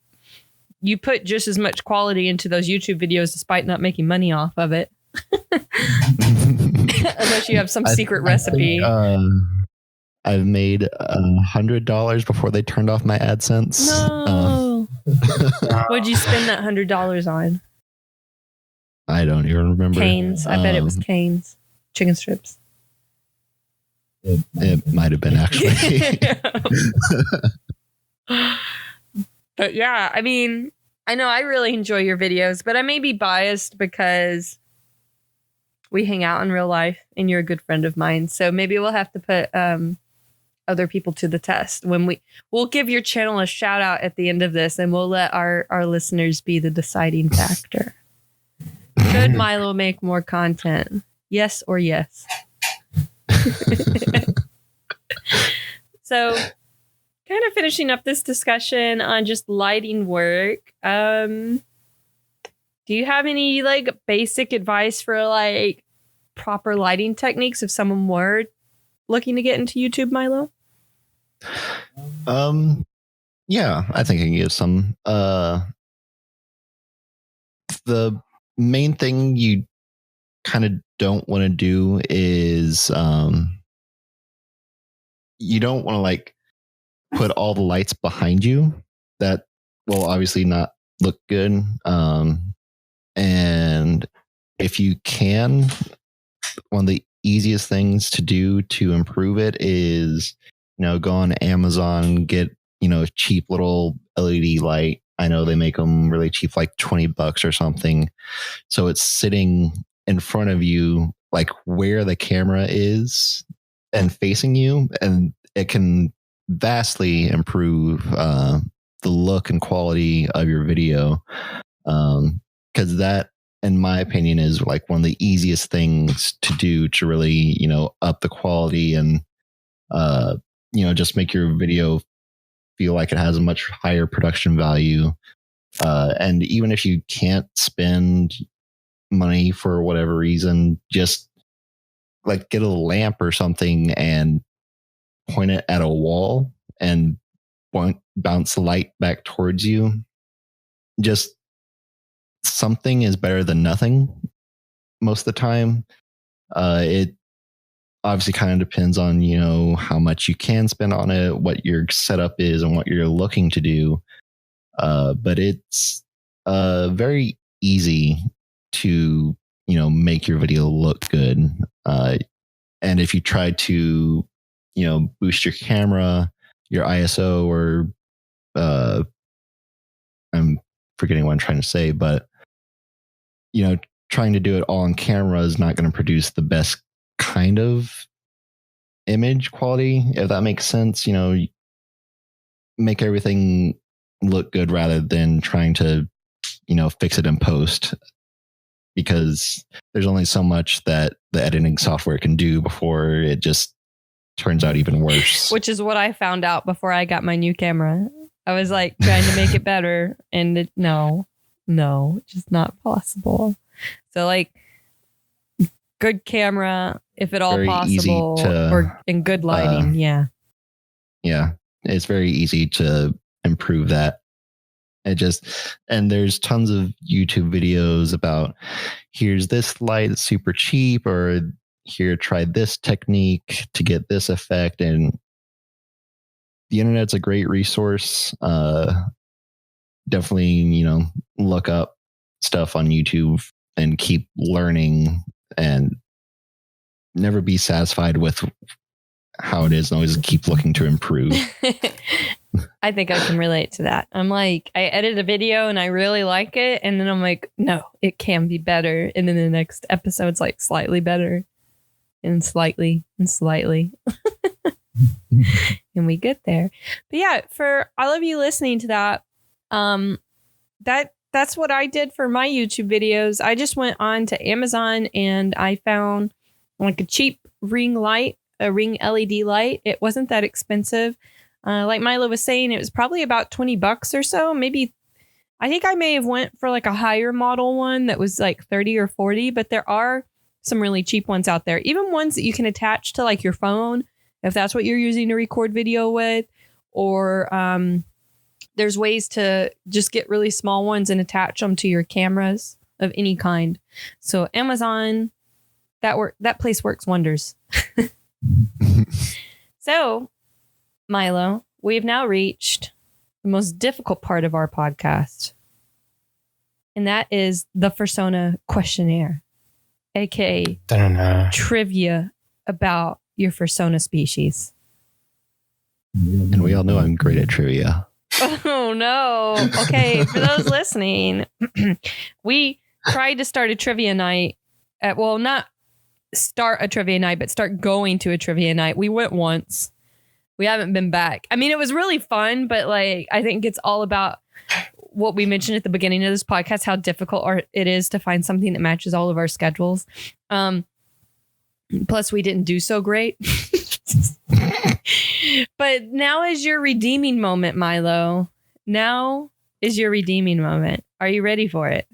you put just as much quality into those YouTube videos despite not making money off of it. Unless you have some secret recipe. I've made $100 before they turned off my AdSense. No. What'd you spend that $100 on? I don't even remember. Canes. I bet it was Canes. Chicken strips. It might have been actually. But yeah, I mean, I know I really enjoy your videos, but I may be biased because we hang out in real life and you're a good friend of mine. So maybe we'll have to put other people to the test when we'll give your channel a shout out at the end of this, and we'll let our listeners be the deciding factor. Should Milo make more content? Yes or yes? So kind of finishing up this discussion on just lighting work. Do you have any like basic advice for like proper lighting techniques if someone were looking to get into YouTube, Milo? Yeah, I think I can give some. The main thing you kind of don't want to do is you don't want to like put all the lights behind you. That will obviously not look good. And if you can, one of the easiest things to do to improve it is, go on Amazon, get, a cheap little LED light. I know they make them really cheap, like $20 or something. So it's sitting in front of you, like where the camera is and facing you. And it can vastly improve the look and quality of your video. Because that, in my opinion, is like one of the easiest things to do to really, up the quality and, just make your video feel like it has a much higher production value. And even if you can't spend money for whatever reason, just like get a lamp or something and point it at a wall and bounce the light back towards you. Just something is better than nothing most of the time. It obviously kind of depends on, how much you can spend on it, what your setup is and what you're looking to do. But it's very easy to, make your video look good. And if you try to, boost your camera, your ISO, or I'm forgetting what I'm trying to say, but, trying to do it all on camera is not going to produce the best kind of image quality, if that makes sense. Make everything look good rather than trying to, fix it in post, because there's only so much that the editing software can do before it just turns out even worse. Which is what I found out before I got my new camera. I was like trying to make it better, and no, just not possible. So like good camera, if at all very possible, or in good lighting. Yeah, it's very easy to improve that. And there's tons of YouTube videos about, here's this light that's super cheap, or here, try this technique to get this effect. And the internet's a great resource. Definitely, look up stuff on YouTube and keep learning, and never be satisfied with how it is, and always keep looking to improve. I think I can relate to that. I'm like, I edit a video and I really like it, and then I'm like, no, it can be better. And then the next episode's like slightly better, and slightly and slightly. And we get there. But yeah, for all of you listening to that, that's what I did for my YouTube videos. I just went on to Amazon and I found like a cheap ring light, a ring LED light. It wasn't that expensive. Like Milo was saying, it was probably about $20 or so. Maybe, I think I may have went for like a higher model one that was like 30 or 40, but there are some really cheap ones out there. Even ones that you can attach to like your phone, if that's what you're using to record video with, or there's ways to just get really small ones and attach them to your cameras of any kind. So Amazon, that place works wonders. So, Milo, we've now reached the most difficult part of our podcast, and that is the Fursona questionnaire, aka trivia about your fursona species? And we all know I'm great at trivia. Oh, no. Okay, for those listening, we tried to start a trivia night. Not start a trivia night, but start going to a trivia night. We went once. We haven't been back. I mean, it was really fun, but like, I think it's all about what we mentioned at the beginning of this podcast, how difficult it is to find something that matches all of our schedules. Plus, we didn't do so great. But now is your redeeming moment, Milo. Now is your redeeming moment. Are you ready for it?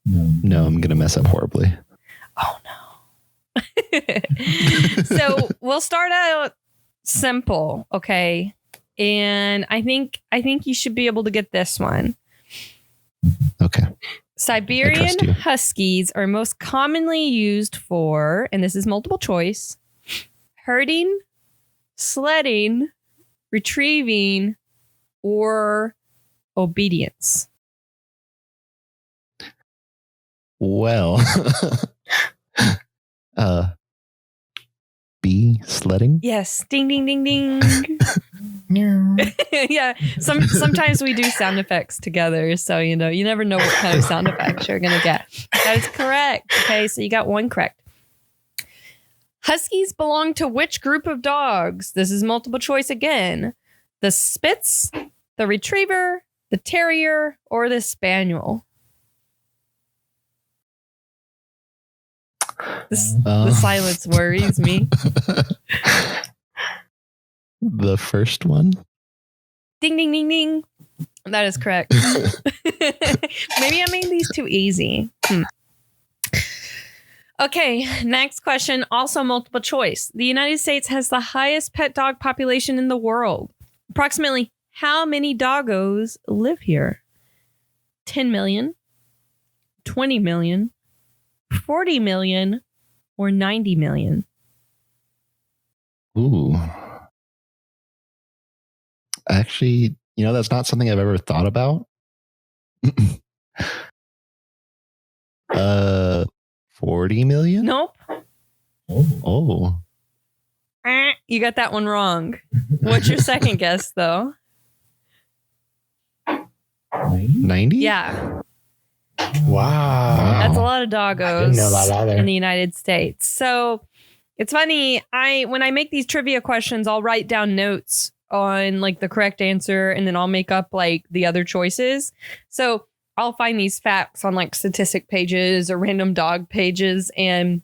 No, I'm going to mess up horribly. Oh, no. So we'll start out simple, okay? And I think you should be able to get this one. Okay. Siberian Huskies are most commonly used for, and this is multiple choice, herding, sledding, retrieving, or obedience. Well, B, sledding. Yes. Ding, ding, ding, ding. Yeah. Sometimes we do sound effects together. So, you never know what kind of sound effects you're going to get. That is correct. Okay. So you got one correct. Huskies belong to which group of dogs? This is multiple choice again. The Spitz, the Retriever, the Terrier, or the Spaniel? The silence worries me. The first one? Ding, ding, ding, ding. That is correct. Maybe I made these too easy. Okay, next question, also multiple choice. The United States has the highest pet dog population in the world. Approximately how many doggos live here? 10 million, 20 million, 40 million, or 90 million? Ooh. Actually, that's not something I've ever thought about. 40 million? Nope. Oh. You got that one wrong. What's your second guess, though? 90? Yeah. Wow. That's a lot of doggos I didn't know that either. in the United States. So it's funny. When I make these trivia questions, I'll write down notes on like the correct answer, and then I'll make up like the other choices. So I'll find these facts on like statistic pages or random dog pages and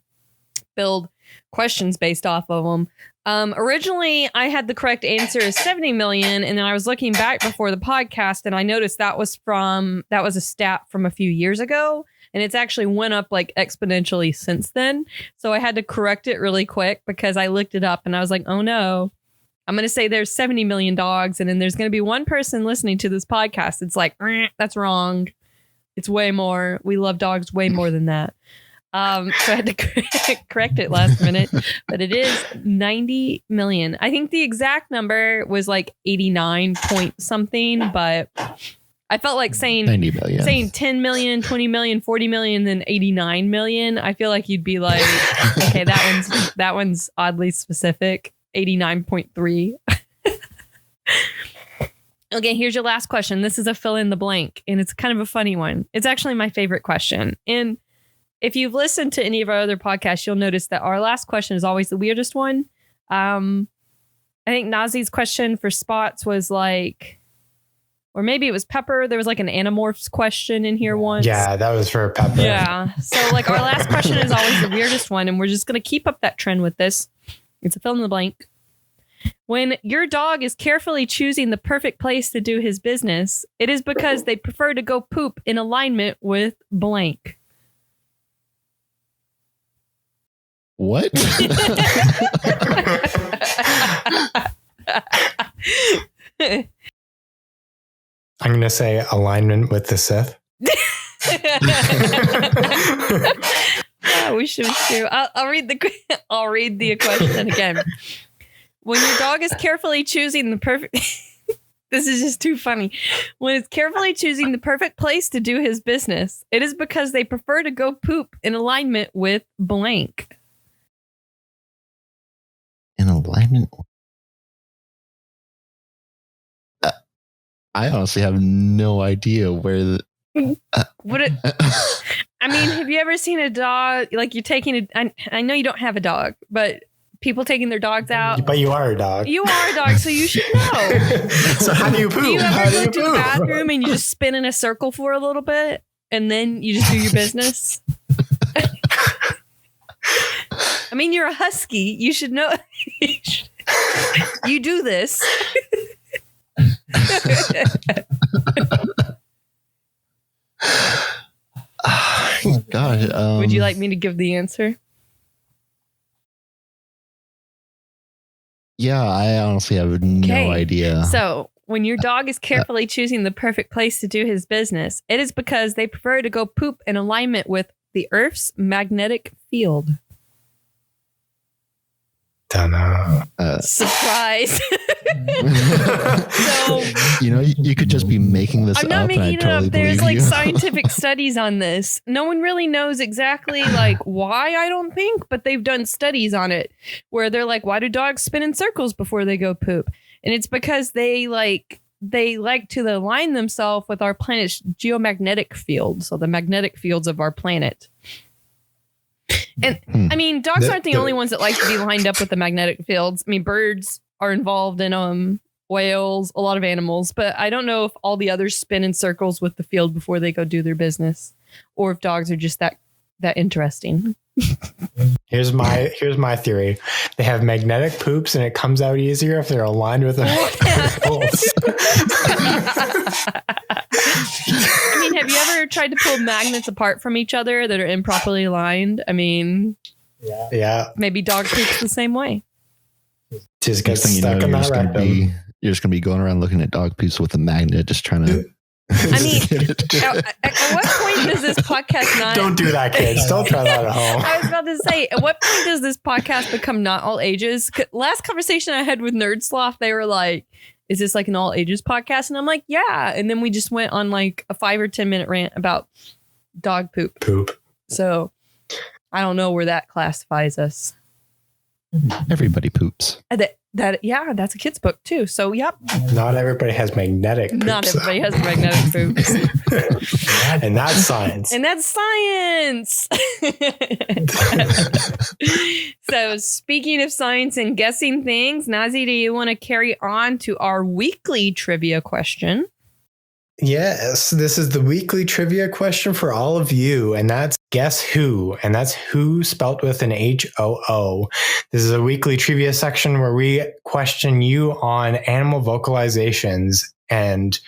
build questions based off of them. Originally, I had the correct answer as 70 million. And then I was looking back before the podcast and I noticed that was a stat from a few years ago. And it's actually went up like exponentially since then. So I had to correct it really quick because I looked it up and I was like, oh no, I'm going to say there's 70 million dogs. And then there's going to be one person listening to this podcast. It's like, that's wrong. It's way more. We love dogs way more than that. So I had to correct it last minute, but it is 90 million. I think the exact number was like 89 point something, but I felt like saying 90 million. Saying 10 million, 20 million, 40 million, then 89 million. I feel like you'd be like, okay, that one's oddly specific. 89.3. Okay, here's your last question. This is a fill in the blank, and it's kind of a funny one. It's actually my favorite question. And if you've listened to any of our other podcasts, you'll notice that our last question is always the weirdest one. I think Nazi's question for Spots was like, or maybe it was Pepper. There was like an Animorphs question in here once. Yeah, that was for Pepper. Yeah. So like our last question is always the weirdest one, and we're just going to keep up that trend with this. It's a fill in the blank. When your dog is carefully choosing the perfect place to do his business, it is because they prefer to go poop in alignment with blank. What? I'm going to say alignment with the Sith. We should too. I'll read the question again. When your dog is carefully choosing the perfect... This is just too funny. When it's carefully choosing the perfect place to do his business, it is because they prefer to go poop in alignment with blank. in alignment. I honestly have no idea where the. I mean, have you ever seen a dog, like you're taking I know you don't have a dog, but people taking their dogs out. But you are a dog. You are a dog, so you should know. So how do you poop? Do you How ever do go you to the poop? bathroom and you just spin in a circle for a little bit and then you just do your business? I mean, you're a husky. You should know. You do this. Oh, gosh. Would you like me to give the answer? Yeah, I honestly have no idea. So, when your dog is carefully choosing the perfect place to do his business, it is because they prefer to go poop in alignment with the Earth's magnetic field. Don't know. Surprise. So, you could just be making this I'm up. not making and I it totally up. There's believe like you. scientific studies on this. No one really knows exactly like why, I don't think, but they've done studies on it where they're like, why do dogs spin in circles before they go poop? And it's because they like to align themselves with our planet's geomagnetic field. So the magnetic fields of our planet. And I mean, dogs aren't the only ones that like to be lined up with the magnetic fields. I mean, birds are involved in whales, a lot of animals, but I don't know if all the others spin in circles with the field before they go do their business, or if dogs are just that interesting. Here's my theory. They have magnetic poops and it comes out easier if they're aligned with the poles. I mean, have you ever tried to pull magnets apart from each other that are improperly aligned? I mean, Yeah. maybe dog poops the same way. Just get Next thing you know, stuck in you're that just, gonna rectum. you're just gonna be going around looking at dog poops with a magnet, just trying to. I mean, at what point does this podcast not... Don't do that, kids. Don't try that at home. I was about to say, at what point does this podcast become not all ages? Last conversation I had with Nerd Sloth, they were like, is this like an all ages podcast? And I'm like, yeah. And then we just went on like a 5 or 10 minute rant about dog poop. So I don't know where that classifies us. Everybody poops. Yeah, that's a kid's book too. So yep. Not everybody has magnetic poops. Not everybody has magnetic poops. And that's science. And that's science. So speaking of science and guessing things, Nazi, do you want to carry on to our weekly trivia question? Yes, this is the weekly trivia question for all of you, and that's Guess Who, and that's who spelt with an HOO. This is a weekly trivia section where we question you on animal vocalizations, and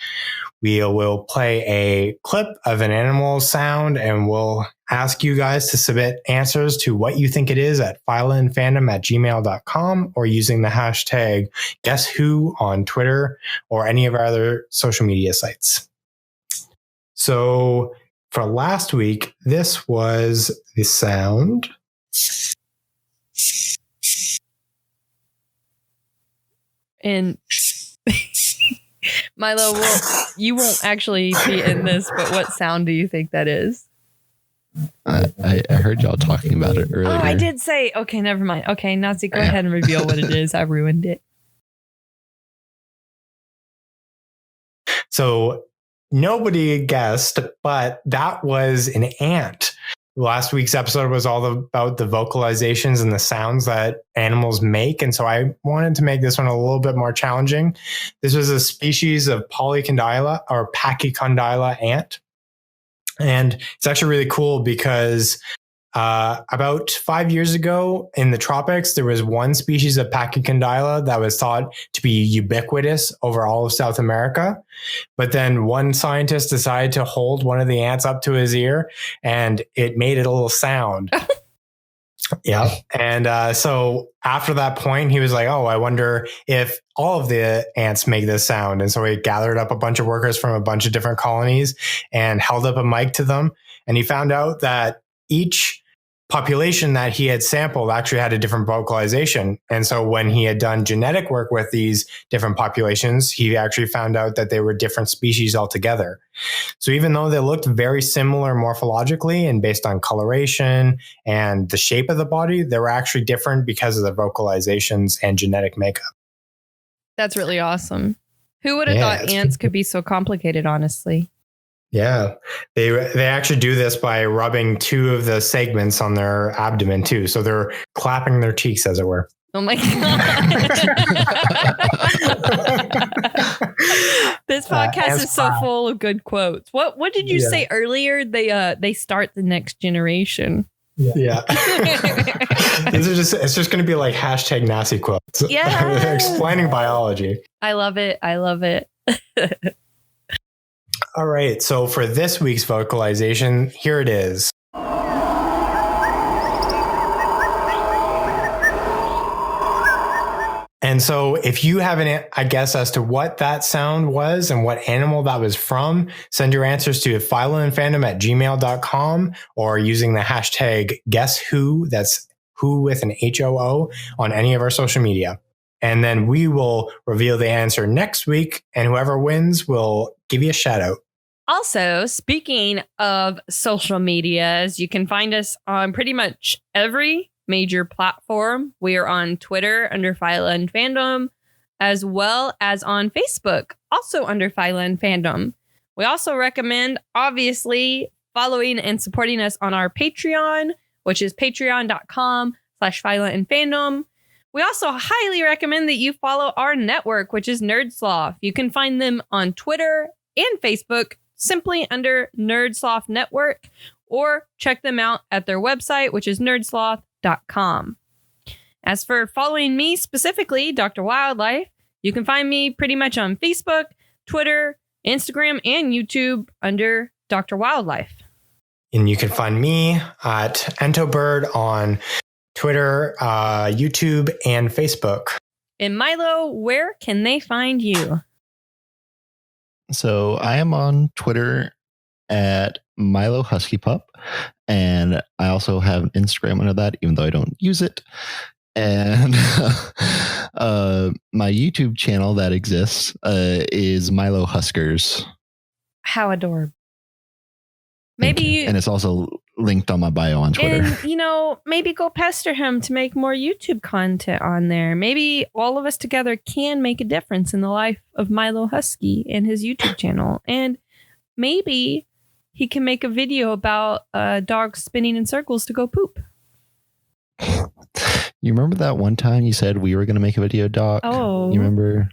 we will play a clip of an animal sound, and we'll ask you guys to submit answers to what you think it is at Phyla and Fandom at gmail.com or using the hashtag Guess Who on Twitter or any of our other social media sites. So for last week, this was the sound. And Milo, you won't actually be in this, but what sound do you think that is? I heard y'all talking about it earlier. Oh, I did say, okay, never mind. Okay, Nazi, go ahead and reveal what it is. I ruined it. So nobody guessed, but that was an ant. Last week's episode was all about the vocalizations and the sounds that animals make. And so I wanted to make this one a little bit more challenging. This was a species of Polycondyla or Pachycondyla ant. And it's actually really cool because about 5 years ago in the tropics, there was one species of Pachycondyla that was thought to be ubiquitous over all of South America. But then one scientist decided to hold one of the ants up to his ear and it made it a little sound. Yeah. And so after that point, he was like, oh, I wonder if all of the ants make this sound. And so he gathered up a bunch of workers from a bunch of different colonies and held up a mic to them. And he found out that each population that he had sampled actually had a different vocalization. And so when he had done genetic work with these different populations, he actually found out that they were different species altogether. So even though they looked very similar morphologically and based on coloration and the shape of the body, they were actually different because of the vocalizations and genetic makeup. That's really awesome. Who would have thought ants could be so complicated, honestly? Yeah, they actually do this by rubbing two of the segments on their abdomen too. So they're clapping their cheeks, as it were. Oh my God. This podcast is so full of good quotes. What did you say earlier? They start the next generation. Yeah. It's just going to be like hashtag nasty quotes. Yeah. Explaining biology. I love it. All right. So for this week's vocalization, here it is. And so if you have a guess as to what that sound was and what animal that was from, send your answers to phylaandfandom@gmail.com or using the hashtag guesswho, that's who with an HOO, on any of our social media. And then we will reveal the answer next week, and whoever wins will give you a shout out. Also, speaking of social medias, you can find us on pretty much every major platform. We are on Twitter under Phyla and Fandom, as well as on Facebook, also under Phyla and Fandom. We also recommend, obviously, following and supporting us on our Patreon, which is patreon.com/Phyla and Fandom. We also highly recommend that you follow our network, which is Nerdsloth. You can find them on Twitter and Facebook simply under Nerdsloth Network, or check them out at their website, which is nerdsloth.com. As for following me specifically, Dr. Wildlife, you can find me pretty much on Facebook, Twitter, Instagram, and YouTube under Dr. Wildlife. And you can find me at Entobird on Twitter, YouTube, and Facebook. And Milo, where can they find you? So I am on Twitter at Milo Husky Pup, and I also have an Instagram under that, even though I don't use it. And my YouTube channel that exists is Milo Huskers. How adorable. Maybe and it's also linked on my bio on Twitter. And, maybe go pester him to make more YouTube content on there. Maybe all of us together can make a difference in the life of Milo Husky and his YouTube channel. And maybe he can make a video about dogs spinning in circles to go poop. You remember that one time you said we were going to make a video, Doc? Oh. You remember?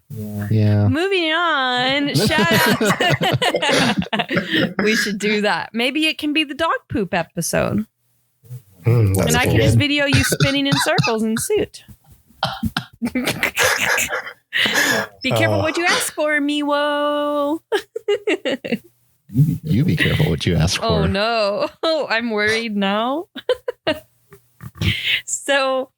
Yeah. Moving on. Shout out. We should do that. Maybe it can be the dog poop episode. And I can just video you spinning in circles in suit. Be careful what you ask for, Miwo. You be careful what you ask for. Oh, no. I'm worried now. So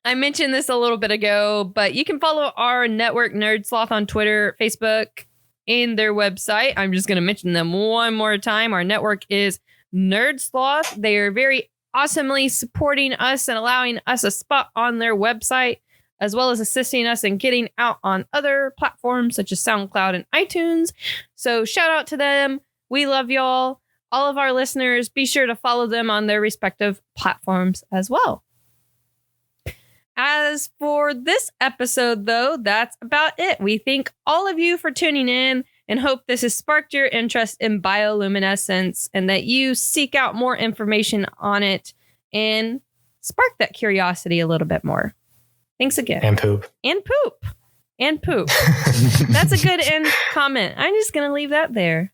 I mentioned this a little bit ago, but you can follow our network Nerdsloth on Twitter, Facebook, and their website. I'm just going to mention them one more time. Our network is Nerdsloth. They are very awesomely supporting us and allowing us a spot on their website, as well as assisting us in getting out on other platforms such as SoundCloud and iTunes. So shout out to them. We love y'all. All of our listeners, be sure to follow them on their respective platforms as well. As for this episode, though, that's about it. We thank all of you for tuning in and hope this has sparked your interest in bioluminescence and that you seek out more information on it and spark that curiosity a little bit more. Thanks again. And poop. And poop. And poop. That's a good end comment. I'm just going to leave that there.